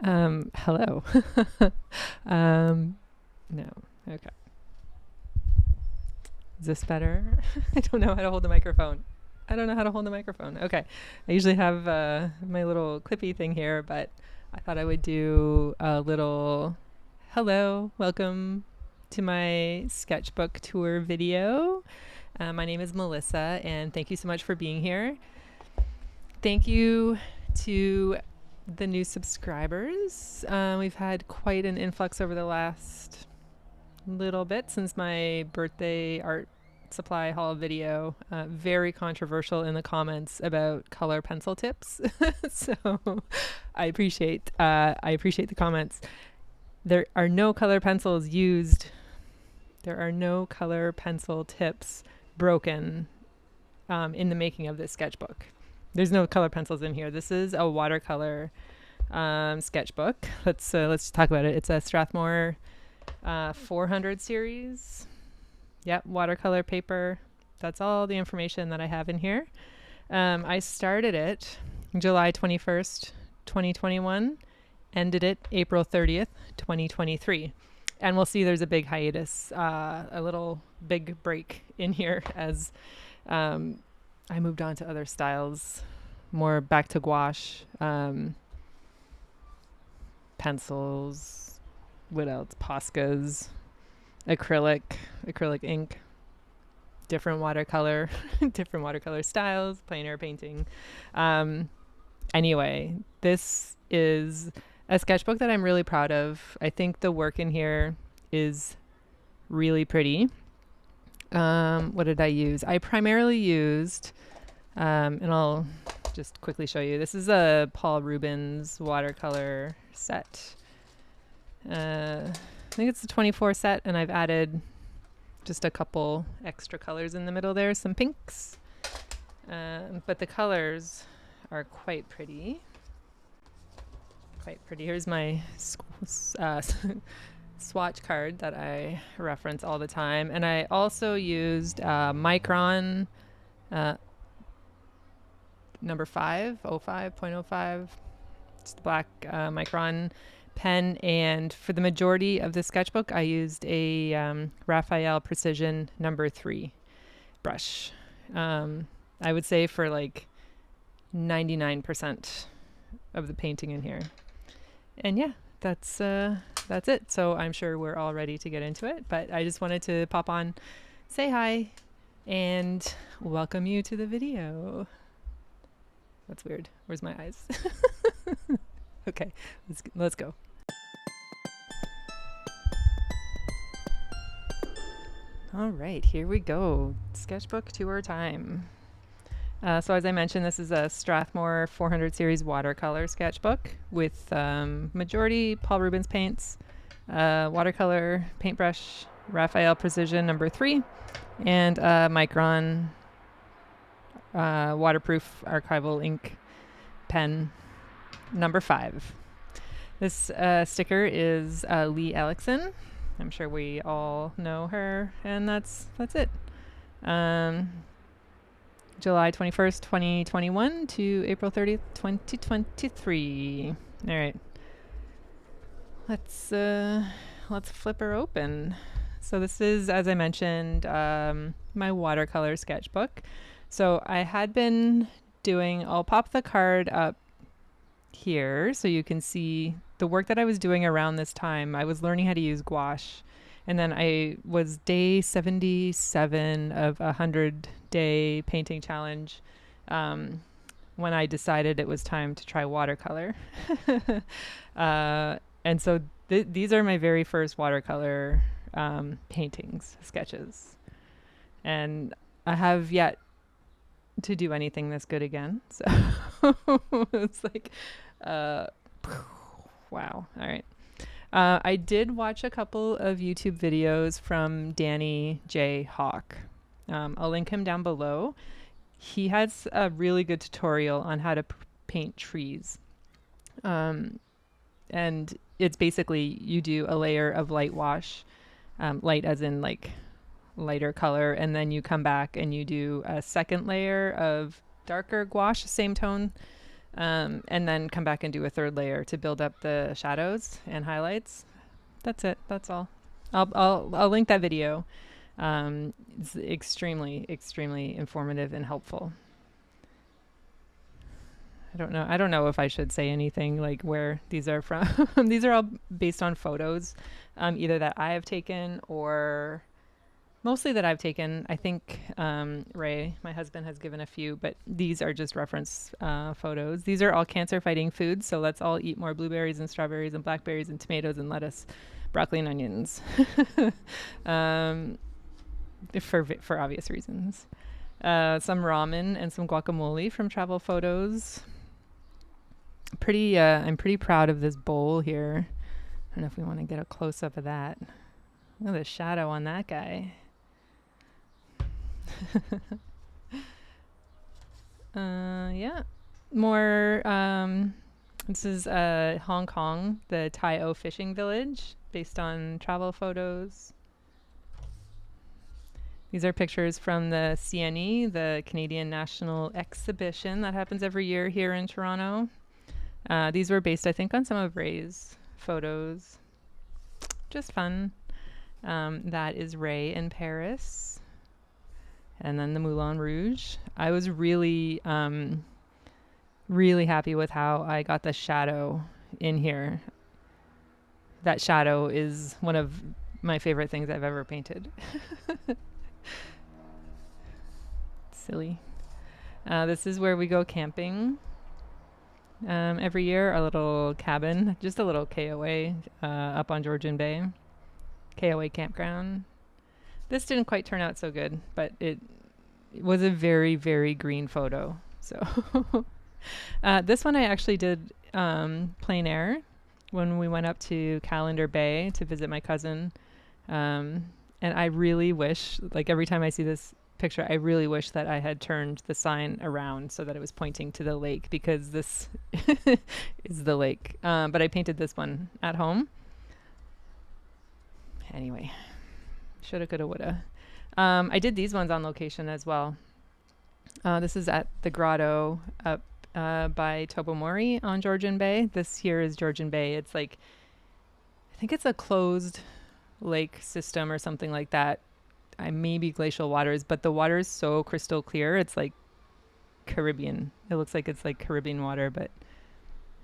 Hello. No. Okay. Is this better? I don't know how to hold the microphone. I don't know how to hold the microphone. Okay. I usually have my little clippy thing here, but I thought I would do a little hello, welcome to my sketchbook tour video. My name is Melissa, and thank you so much for being here. Thank you to the new subscribers. We've had quite an influx over the last little bit since my birthday art supply haul video. Very controversial in the comments about color pencil tips. So I appreciate the comments. There are no color pencils used. There are no color pencil tips broken in the making of this sketchbook. There's no color pencils in here. This is a watercolor sketchbook. Let's talk about it. It's a Strathmore 400 series. Yep, watercolor paper. That's all the information that I have in here. I started it July 21st, 2021, ended it April 30th, 2023. And we'll see there's a big hiatus, a little big break in here as I moved on to other styles, more back to gouache, pencils, what else? Poscas, acrylic ink, different watercolor, different watercolor styles, plein air painting. Anyway, this is a sketchbook that I'm really proud of. I think the work in here is really pretty. What did I use? I primarily used, and I'll just quickly show you. This is a Paul Rubens watercolor set. I think it's a 24 set, and I've added just a couple extra colors in the middle there, some pinks. But the colors are quite pretty. Here's my swatch card that I reference all the time. And I also used Micron number 505.05. It's the black Micron pen. And for the majority of the sketchbook, I used a Raphael Precision number 3 brush. I would say for like 99% of the painting in here. And yeah, that's it. So I'm sure we're all ready to get into it, but I just wanted to pop on, say hi, and welcome you to the video. That's weird. Where's my eyes? Okay, let's go. All right, here we go. Sketchbook tour time. So as I mentioned, this is a Strathmore 400 series watercolor sketchbook with majority Paul Rubens paints, watercolor paintbrush, Raphael Precision number 3, and Micron waterproof archival ink pen number 5. This sticker is Lee Ellickson. I'm sure we all know her, and that's it. July 21st, 2021 to April 30th, 2023. All right. Let's flip her open. So this is, as I mentioned, my watercolor sketchbook. So I had been doing, I'll pop the card up here so you can see the work that I was doing around this time. I was learning how to use gouache. And then I was day 77 of a 100-day painting challenge when I decided it was time to try watercolor. And so these are my very first watercolor paintings, sketches. And I have yet to do anything this good again. So it's like, wow. All right. I did watch a couple of YouTube videos from Danny J. Hawk. I'll link him down below. He has a really good tutorial on how to paint trees. And it's basically you do a layer of light wash, light as in like lighter color, and then you come back and you do a second layer of darker gouache, same tone, and then come back and do a third layer to build up the shadows and highlights. That's it. That's all. I'll link that video. It's extremely, extremely informative and helpful. I don't know if I should say anything like where these are from. These are all based on photos, either that I have taken or mostly that I've taken. I think Ray, my husband, has given a few, but these are just reference photos. These are all cancer-fighting foods, so let's all eat more blueberries and strawberries and blackberries and tomatoes and lettuce, broccoli and onions, for obvious reasons. Some ramen and some guacamole from travel photos. I'm pretty proud of this bowl here. I don't know if we want to get a close-up of that. Look at the shadow on that guy. Yeah. More, this is Hong Kong, the Tai O fishing village, based on travel photos. These are pictures from the CNE, the Canadian National Exhibition that happens every year here in Toronto. These were based, I think, on some of Ray's photos. Just fun. That is Ray in Paris. And then the Moulin Rouge. I was really, really happy with how I got the shadow in here. That shadow is one of my favorite things I've ever painted. Silly. This is where we go camping. Every year, our little cabin, just a little KOA up on Georgian Bay. KOA campground. This didn't quite turn out so good, but it was a very, very green photo. So this one I actually did plein air when we went up to Calendar Bay to visit my cousin. And I really wish, like every time I see this picture, I really wish that I had turned the sign around so that it was pointing to the lake, because this is the lake. But I painted this one at home. Anyway, shoulda, coulda, woulda. I did these ones on location as well. This is at the grotto up by Tobomori on Georgian Bay. This here is Georgian Bay. It's like, I think it's a closed lake system or something like that. Maybe glacial waters, but the water is so crystal clear. It's like Caribbean. It looks like it's like Caribbean water, but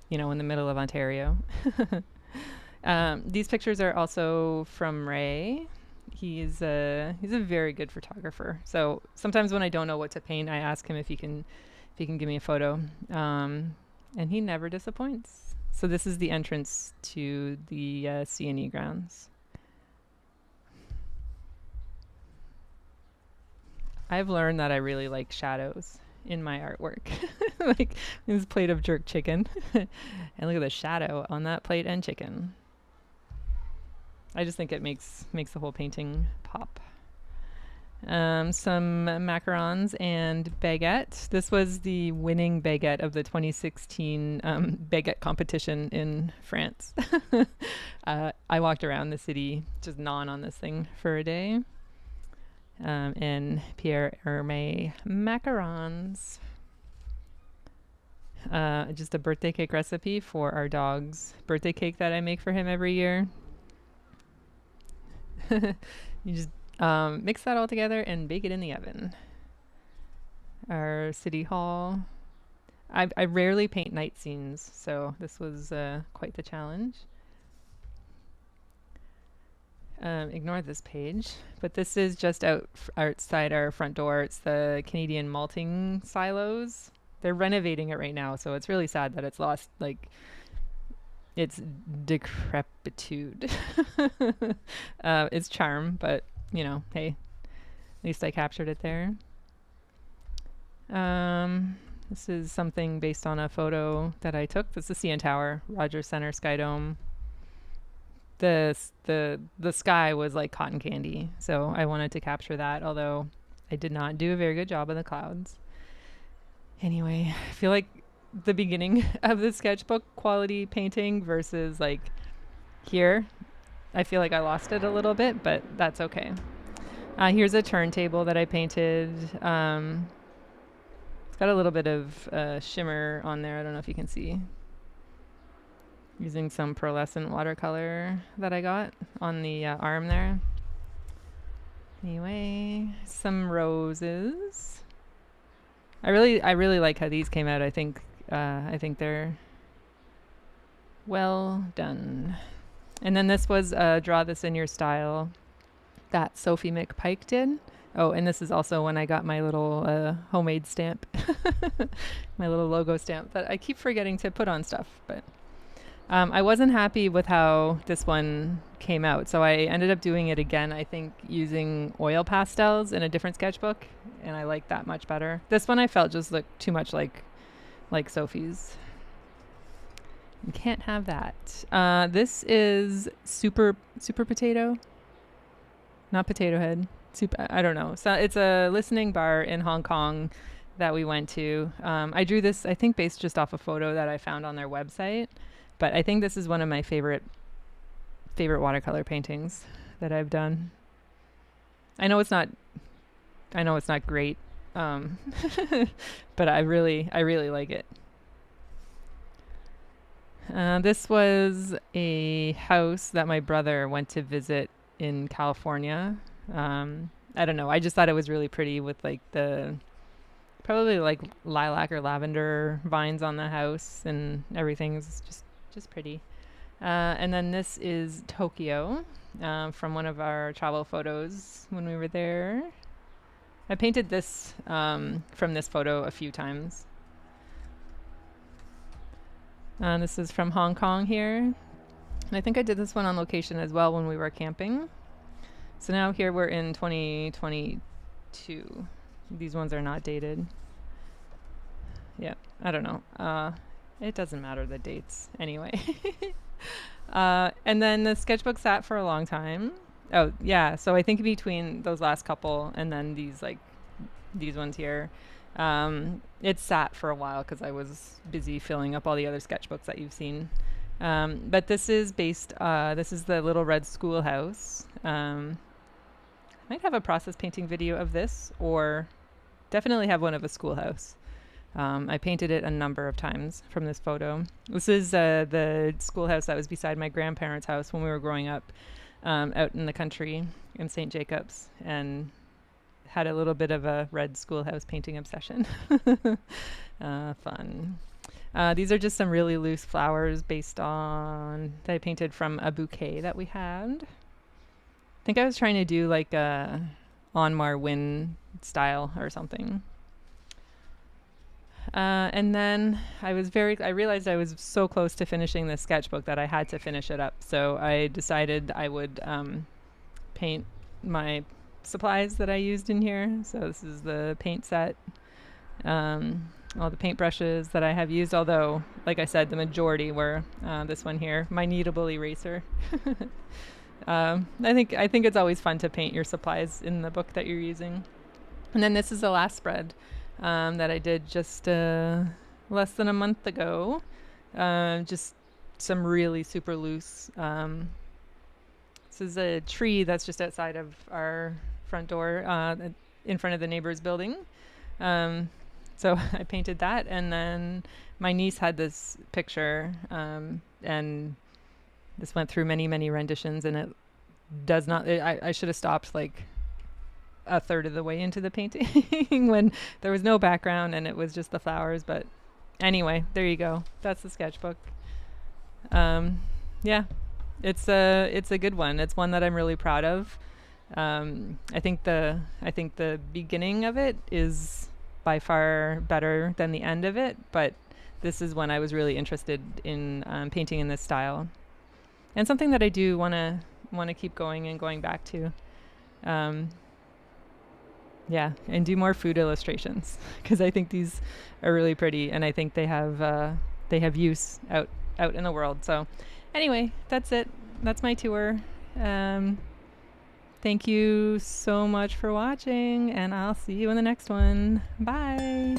you know, in the middle of Ontario. These pictures are also from Ray. He's a very good photographer. So sometimes when I don't know what to paint, I ask him if he can give me a photo, and he never disappoints. So this is the entrance to the CNE grounds. I've learned that I really like shadows in my artwork. Like this plate of jerk chicken. And look at the shadow on that plate and chicken. I just think it makes the whole painting pop. Some macarons and baguette. This was the winning baguette of the 2016 baguette competition in France. I walked around the city just gnawing on this thing for a day. And Pierre Hermé macarons. Just a birthday cake recipe for our dog's birthday cake that I make for him every year. You just mix that all together and bake it in the oven. Our city hall. I rarely paint night scenes, so this was quite the challenge. Ignore this page, but this is just outside our front door. It's the Canadian malting silos. They're renovating it right now, so it's really sad that it's lost, like, its decrepitude. Its charm, but, you know, hey, at least I captured it there. This is something based on a photo that I took. This is CN Tower, Rogers Center, Sky Dome. The sky was like cotton candy, so I wanted to capture that, although I did not do a very good job of the clouds. Anyway, I feel like the beginning of the sketchbook quality painting versus like here, I feel like I lost it a little bit, but that's okay. Here's a turntable that I painted. It's got a little bit of shimmer on there. I don't know if you can see. Using some pearlescent watercolor that I got on the arm there. Anyway, some roses. I really like how these came out. I think they're well done. And then this was Draw This in Your Style that Sophie McPike did. Oh, and this is also when I got my little homemade stamp, my little logo stamp that I keep forgetting to put on stuff. But I wasn't happy with how this one came out, so I ended up doing it again, I think using oil pastels in a different sketchbook, and I like that much better. This one I felt just looked too much like Sophie's. You can't have that. This is super potato, not Potato Head. I don't know. So it's a listening bar in Hong Kong that we went to. I drew this, I think, based just off a photo that I found on their website. But I think this is one of my favorite watercolor paintings that I've done. I know it's not great, but I really like it. This was a house that my brother went to visit in California. I don't know. I just thought it was really pretty with like probably like lilac or lavender vines on the house, and everything's just pretty. And then this is Tokyo, from one of our travel photos when we were there. I painted this from this photo a few times. This is from Hong Kong here. And I think I did this one on location as well when we were camping. So now here we're in 2022. These ones are not dated. Yeah, I don't know. It doesn't matter the dates anyway. And then the sketchbook sat for a long time. Oh yeah, so I think between those last couple and then these ones here, it sat for a while because I was busy filling up all the other sketchbooks that you've seen. But this is based, this is the Little Red Schoolhouse. I might have a process painting video of this, or definitely have one of a schoolhouse. I painted it a number of times from this photo. This is the schoolhouse that was beside my grandparents' house when we were growing up out in the country in St. Jacobs, and had a little bit of a red schoolhouse painting obsession. Fun. These are just some really loose flowers that I painted from a bouquet that we had. I think I was trying to do like a Anmar Wynn style or something. And then I realized I was so close to finishing this sketchbook that I had to finish it up. So I decided I would paint my supplies that I used in here. So this is the paint set, all the paint brushes that I have used, although, like I said, the majority were this one here, my kneadable eraser. I think it's always fun to paint your supplies in the book that you're using. And then this is the last spread that I did just less than a month ago. Just some really super loose. This is a tree that's just outside of our front door, in front of the neighbor's building. So I painted that, and then my niece had this picture, and this went through many renditions, and it does not, I should have stopped like a third of the way into the painting when there was no background and it was just the flowers. But anyway, there you go. That's the sketchbook. Yeah, it's a good one. It's one that I'm really proud of. I think the beginning of it is by far better than the end of it, but this is when I was really interested in painting in this style, and something that I do want to keep going and going back to. Yeah, and do more food illustrations, because I think these are really pretty, and I think they have use out in the world. So anyway, that's it. That's my tour. Thank you so much for watching, and I'll see you in the next one. Bye.